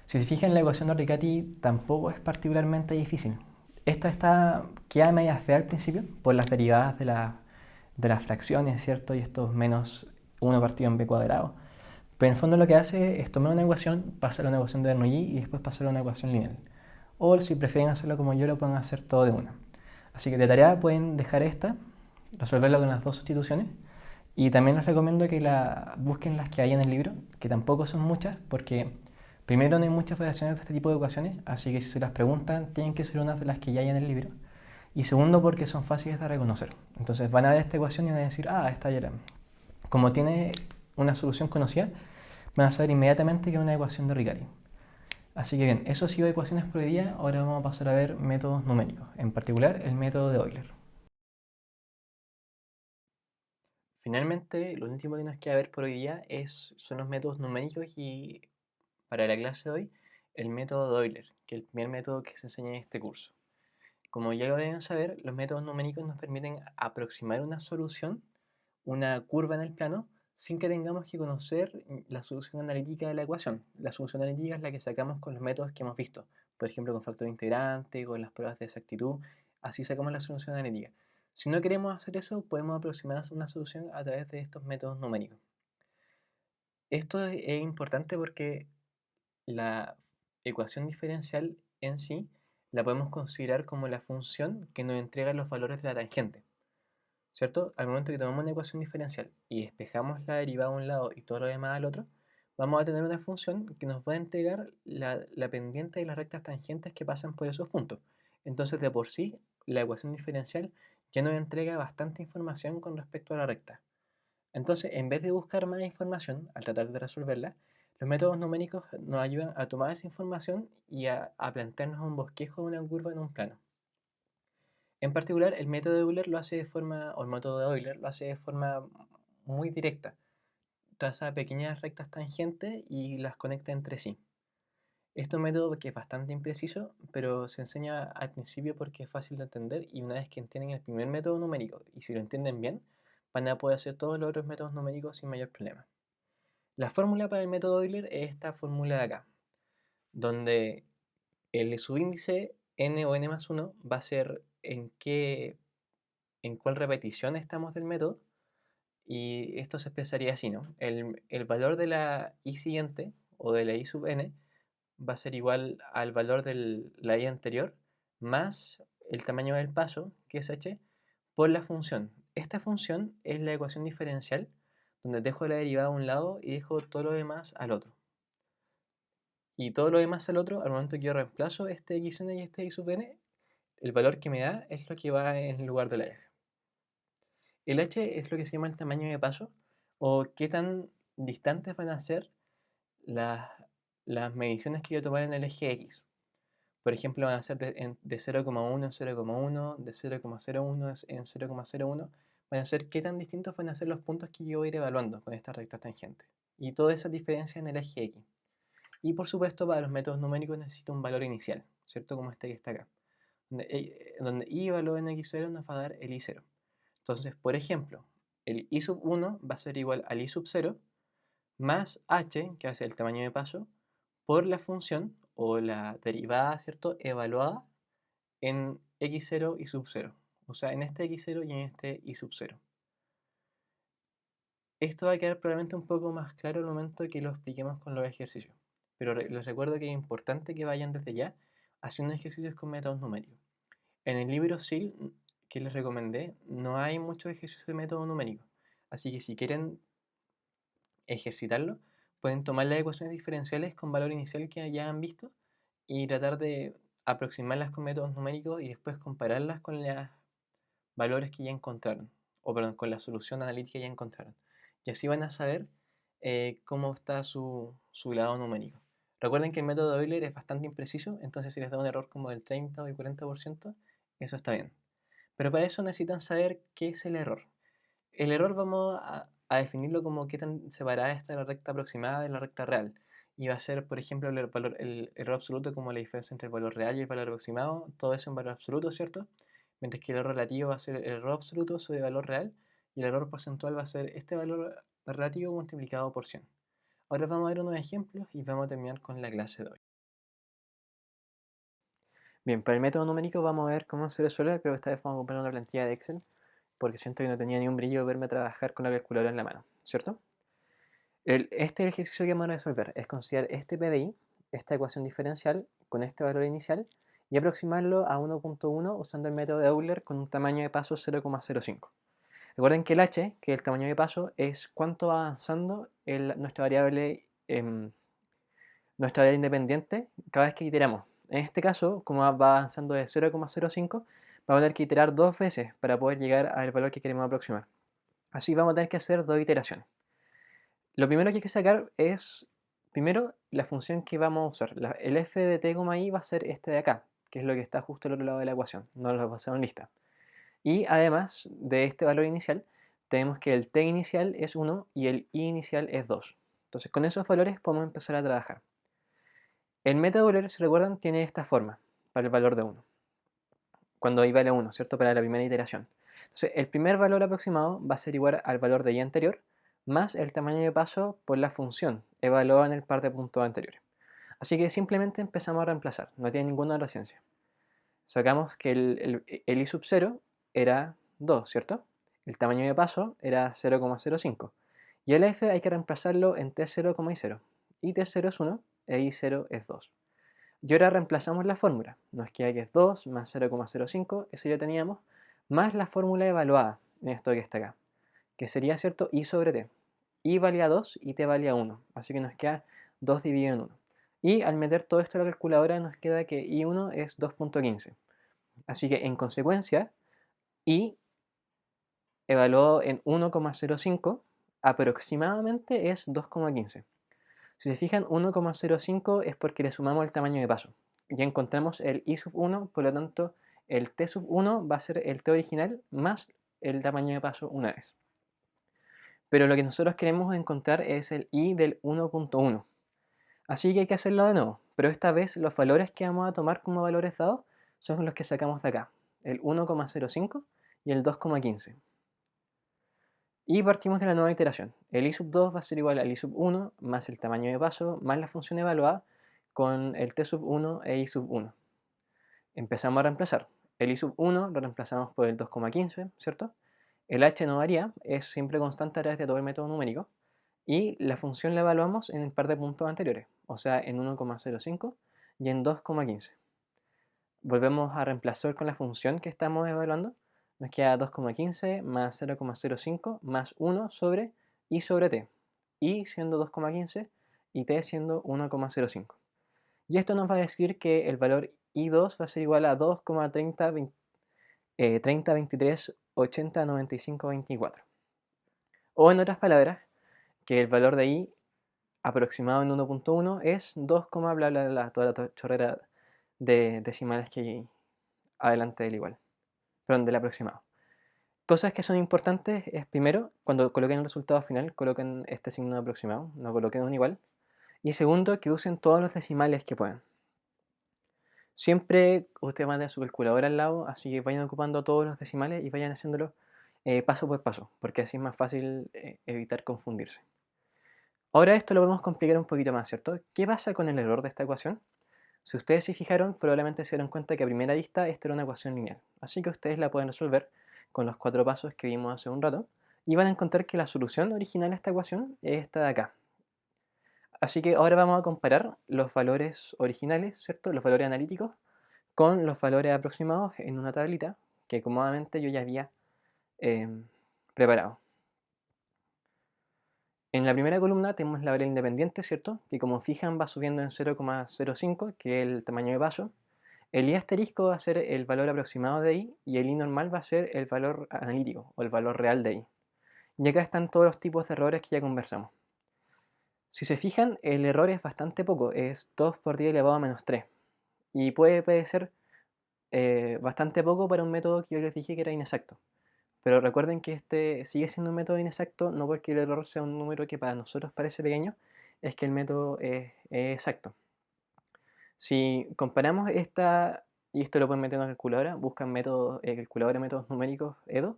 Si se fijan, la ecuación de Riccati tampoco es particularmente difícil. Queda media fea al principio por las derivadas de las fracciones, ¿cierto? Y estos menos 1 partido en b cuadrado. Pero en el fondo lo que hace es tomar una ecuación, pasarla a una ecuación de Bernoulli y después pasarla a una ecuación lineal. O si prefieren hacerlo como yo, lo pueden hacer todo de una. Así que de tarea pueden dejar esta, resolverlo con las dos sustituciones. Y también les recomiendo que busquen las que hay en el libro, que tampoco son muchas, porque primero no hay muchas variaciones de este tipo de ecuaciones, así que si se las preguntan, tienen que ser unas de las que ya hay en el libro. Y segundo, porque son fáciles de reconocer. Entonces van a ver esta ecuación y van a decir, ah, esta ya la... Como tiene una solución conocida, van a saber inmediatamente que es una ecuación de Riccati. Así que bien, eso ha sido ecuaciones por hoy día. Ahora vamos a pasar a ver métodos numéricos, en particular el método de Euler. Finalmente, lo último que nos queda ver por hoy día son los métodos numéricos y para la clase de hoy, el método de Euler, que es el primer método que se enseña en este curso. Como ya lo deben saber, los métodos numéricos nos permiten aproximar una solución, una curva en el plano, sin que tengamos que conocer la solución analítica de la ecuación. La solución analítica es la que sacamos con los métodos que hemos visto, por ejemplo con factor integrante, con las pruebas de exactitud, así sacamos la solución analítica. Si no queremos hacer eso, podemos aproximar una solución a través de estos métodos numéricos. Esto es importante porque la ecuación diferencial en sí la podemos considerar como la función que nos entrega los valores de la tangente, ¿cierto? Al momento que tomamos una ecuación diferencial y despejamos la derivada a un lado y todo lo demás al otro, vamos a tener una función que nos va a entregar la pendiente y las rectas tangentes que pasan por esos puntos. Entonces, de por sí, la ecuación diferencial ya nos entrega bastante información con respecto a la recta. Entonces, en vez de buscar más información al tratar de resolverla, los métodos numéricos nos ayudan a tomar esa información y a plantearnos un bosquejo de una curva en un plano. En particular, el método de Euler lo hace de forma, o el método de Euler lo hace de forma muy directa. Traza pequeñas rectas tangentes y las conecta entre sí. Este método que es bastante impreciso, pero se enseña al principio porque es fácil de entender y una vez que entienden el primer método numérico y si lo entienden bien, van a poder hacer todos los otros métodos numéricos sin mayor problema. La fórmula para el método Euler es esta fórmula de acá, donde el subíndice n o n más 1 va a ser en cuál repetición estamos del método, y esto se expresaría así, ¿no? El valor de la i siguiente, o de la i sub n, va a ser igual al valor de la i anterior, más el tamaño del paso, que es h, por la función. Esta función es la ecuación diferencial, donde dejo la derivada a un lado y dejo todo lo demás al otro. Y todo lo demás al otro, al momento que yo reemplazo este xn y este y sub n, el valor que me da es lo que va en lugar de la f. El h es lo que se llama el tamaño de paso, o qué tan distantes van a ser las, las mediciones que yo tomar en el eje x. Por ejemplo, van a ser de 0,1 en 0,1, de 0,01 en 0,01. Van a ser qué tan distintos van a ser los puntos que yo voy a ir evaluando con esta recta tangente. Y toda esa diferencia en el eje x. Y por supuesto, para los métodos numéricos necesito un valor inicial, ¿cierto? Como este que está acá. Donde i valor en x0 nos va a dar el i0. Entonces, por ejemplo, el i sub 1 va a ser igual al i sub 0 más h, que va a ser el tamaño de paso, por la función o la derivada, ¿cierto?, evaluada en x0 y sub 0. O sea, en este x0 y en este y sub 0. Esto va a quedar probablemente un poco más claro al momento que lo expliquemos con los ejercicios. Pero les recuerdo que es importante que vayan desde ya haciendo ejercicios con métodos numéricos. En el libro SIL que les recomendé, no hay muchos ejercicios de método numérico. Así que si quieren ejercitarlo, pueden tomar las ecuaciones diferenciales con valor inicial que ya han visto y tratar de aproximarlas con métodos numéricos y después compararlas con los valores que ya encontraron, o perdón, con la solución analítica que ya encontraron. Y así van a saber cómo está su grado numérico. Recuerden que el método de Euler es bastante impreciso, entonces si les da un error como del 30 o del 40%, eso está bien. Pero para eso necesitan saber qué es el error. El error vamos a definirlo como qué tan separada está la recta aproximada de la recta real. Y va a ser, por ejemplo, el error absoluto como la diferencia entre el valor real y el valor aproximado. Todo eso en valor absoluto, ¿cierto? Mientras que el error relativo va a ser el error absoluto sobre el valor real. Y el error porcentual va a ser este valor relativo multiplicado por 100. Ahora vamos a ver unos ejemplos y vamos a terminar con la clase de hoy. Bien, para el método numérico vamos a ver cómo se resuelve, pero esta vez vamos a ocupar una plantilla de Excel porque siento que no tenía ni un brillo verme trabajar con la calculadora en la mano, ¿cierto? Este ejercicio que vamos a resolver es considerar este PDI, esta ecuación diferencial, con este valor inicial y aproximarlo a 1.1 usando el método de Euler con un tamaño de paso 0,05. Recuerden que el h, que es el tamaño de paso, es cuánto va avanzando nuestra variable independiente cada vez que iteramos. En este caso, como va avanzando de 0,05, vamos a tener que iterar dos veces para poder llegar al valor que queremos aproximar. Así vamos a tener que hacer dos iteraciones. Lo primero que hay que sacar es, primero, la función que vamos a usar. El f de t, i va a ser este de acá, que es lo que está justo al otro lado de la ecuación. No lo pasamos en lista. Y además de este valor inicial, tenemos que el t inicial es 1 y el i inicial es 2. Entonces, con esos valores podemos empezar a trabajar. El método Euler, si recuerdan, tiene esta forma para el valor de 1. Cuando i vale 1, ¿cierto? Para la primera iteración. Entonces, el primer valor aproximado va a ser igual al valor de i anterior, más el tamaño de paso por la función evaluada en el par de puntos anteriores. Así que simplemente empezamos a reemplazar, no tiene ninguna otra ciencia. Sacamos que el i sub 0 era 2, ¿cierto? El tamaño de paso era 0,05. Y el f hay que reemplazarlo en t0, i0. Y t0 es 1 e i0 es 2. Y ahora reemplazamos la fórmula. Nos queda que es 2 más 0,05, eso ya teníamos, más la fórmula evaluada en esto que está acá, que sería, ¿cierto?, i sobre t. I valía 2 y t valía 1, así que nos queda 2 dividido en 1. Y al meter todo esto a la calculadora nos queda que i1 es 2.15. Así que en consecuencia, i evaluado en 1,05 aproximadamente es 2,15. Si se fijan, 1,05 es porque le sumamos el tamaño de paso. Ya encontramos el i sub 1, por lo tanto el t sub 1 va a ser el t original más el tamaño de paso una vez. Pero lo que nosotros queremos encontrar es el i del 1.1. Así que hay que hacerlo de nuevo, pero esta vez los valores que vamos a tomar como valores dados son los que sacamos de acá, el 1,05 y el 2,15. Y partimos de la nueva iteración. El i sub 2 va a ser igual al i sub 1 más el tamaño de paso más la función evaluada con el t sub 1 e i sub 1. Empezamos a reemplazar. El i sub 1 lo reemplazamos por el 2,15, ¿cierto? El h no varía, es siempre constante a través de todo el método numérico. Y la función la evaluamos en el par de puntos anteriores, o sea, en 1,05 y en 2,15. Volvemos a reemplazar con la función que estamos evaluando. Nos queda 2,15 más 0,05 más 1 sobre i sobre t. I siendo 2,15 y t siendo 1,05. Y esto nos va a decir que el valor i2 va a ser igual a 2,30, 30, 23, 80, 95, 24. O en otras palabras, que el valor de i aproximado en 1.1 es 2, bla bla bla, toda la chorrera de decimales que hay adelante del igual, perdón, del aproximado. Cosas que son importantes es, primero, cuando coloquen el resultado final, coloquen este signo de aproximado, no coloquen un igual. Y segundo, que usen todos los decimales que puedan. Siempre ustedes van a tener su calculadora al lado, así que vayan ocupando todos los decimales y vayan haciéndolo paso por paso, porque así es más fácil evitar confundirse. Ahora esto lo podemos complicar un poquito más, ¿cierto? ¿Qué pasa con el error de esta ecuación? Si ustedes se fijaron, probablemente se dieron cuenta que a primera vista esta era una ecuación lineal. Así que ustedes la pueden resolver con los 4 pasos que vimos hace un rato y van a encontrar que la solución original a esta ecuación es esta de acá. Así que ahora vamos a comparar los valores originales, ¿cierto? Los valores analíticos con los valores aproximados en una tablita que cómodamente yo ya había eh, preparado. En la primera columna tenemos la variable independiente, ¿cierto? Que como fijan va subiendo en 0,05, que es el tamaño de paso. El i asterisco va a ser el valor aproximado de i y el i normal va a ser el valor analítico o el valor real de i. Y acá están todos los tipos de errores que ya conversamos. Si se fijan, el error es bastante poco, es 2 por 10 elevado a menos 3. Y puede parecer bastante poco para un método que yo les dije que era inexacto. Pero recuerden que este sigue siendo un método inexacto, no porque el error sea un número que para nosotros parece pequeño, es que el método es exacto. Si comparamos esta, y esto lo pueden meter en una calculadora, buscan métodos, calculadora de métodos numéricos EDO,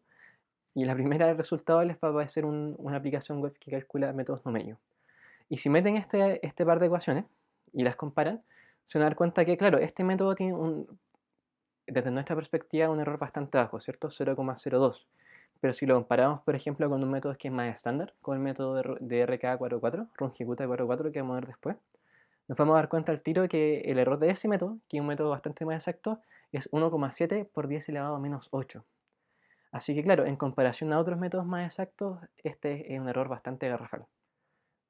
y la primera resultado les va a aparecer una aplicación web que calcula métodos numéricos. Y si meten este par de ecuaciones y las comparan, se van a dar cuenta que, claro, este método tiene desde nuestra perspectiva, un error bastante bajo, ¿cierto? 0,02. Pero si lo comparamos, por ejemplo, con un método que es más estándar, con el método de RK44, Runge-Kutta 44, que vamos a ver después, nos vamos a dar cuenta al tiro que el error de ese método, que es un método bastante más exacto, es 1,7 por 10 elevado a menos 8. Así que claro, en comparación a otros métodos más exactos, este es un error bastante garrafal.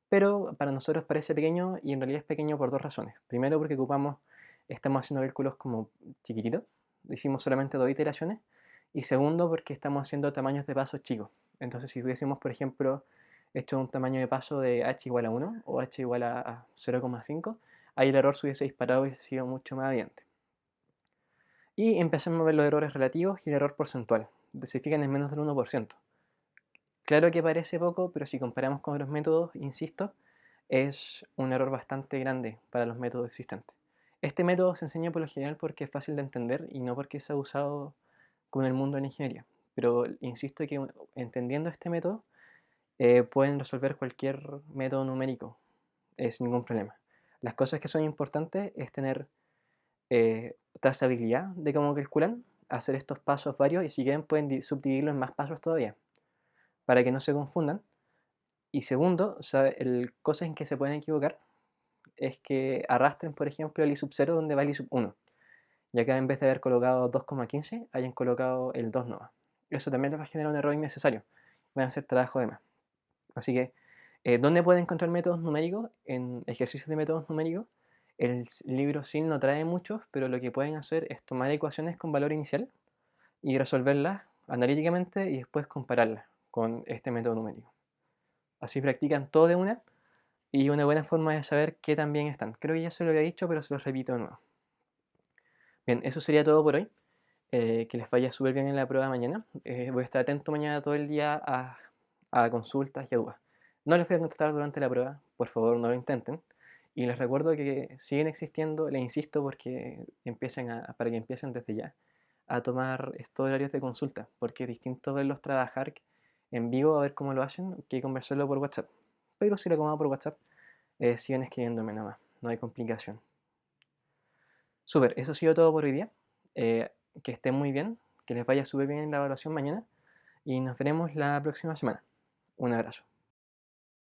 Pero para nosotros parece pequeño y en realidad es pequeño por dos razones. Primero porque estamos haciendo cálculos como chiquititos, hicimos solamente 2 iteraciones. Y segundo porque estamos haciendo tamaños de pasos chicos. Entonces si hubiésemos, por ejemplo, hecho un tamaño de paso de h igual a 1 o h igual a 0,5, ahí el error se hubiese disparado y hubiese sido mucho más evidente. Y empezamos a ver los errores relativos y el error porcentual. Se fijan en menos del 1%. Claro que parece poco, pero si comparamos con otros métodos, insisto, es un error bastante grande para los métodos existentes. Este método se enseña por lo general porque es fácil de entender y no porque se ha usado con el mundo de la ingeniería. Pero insisto que entendiendo este método, pueden resolver cualquier método numérico sin ningún problema. Las cosas que son importantes es tener trazabilidad de cómo calculan, hacer estos pasos varios y si quieren pueden subdividirlo en más pasos todavía, para que no se confundan. Y segundo, cosas en que se pueden equivocar es que arrastren, por ejemplo, el i sub 0 donde va el i sub 1. Y acá en vez de haber colocado 2,15, hayan colocado el 2 nomás. Eso también les va a generar un error innecesario. Van a hacer trabajo de más. Así que, ¿dónde pueden encontrar métodos numéricos? En ejercicios de métodos numéricos. El libro SIL no trae muchos, pero lo que pueden hacer es tomar ecuaciones con valor inicial y resolverlas analíticamente y después compararlas con este método numérico. Así practican todo de una y una buena forma de saber qué tan bien están. Creo que ya se lo había dicho, pero se lo repito de nuevo. Bien, eso sería todo por hoy. Que les vaya súper bien en la prueba de mañana. Voy a estar atento mañana todo el día a consultas y a dudas. No les voy a contestar durante la prueba, por favor no lo intenten. Y les recuerdo que siguen existiendo, les insisto porque para que empiecen desde ya a tomar estos horarios de consulta, porque es distinto verlos trabajar en vivo a ver cómo lo hacen que conversarlo por WhatsApp. Pero si lo acomodo por WhatsApp, siguen escribiéndome nada más, no hay complicación. Súper, eso ha sido todo por hoy día. Que estén muy bien, que les vaya súper bien en la evaluación mañana y nos veremos la próxima semana. Un abrazo.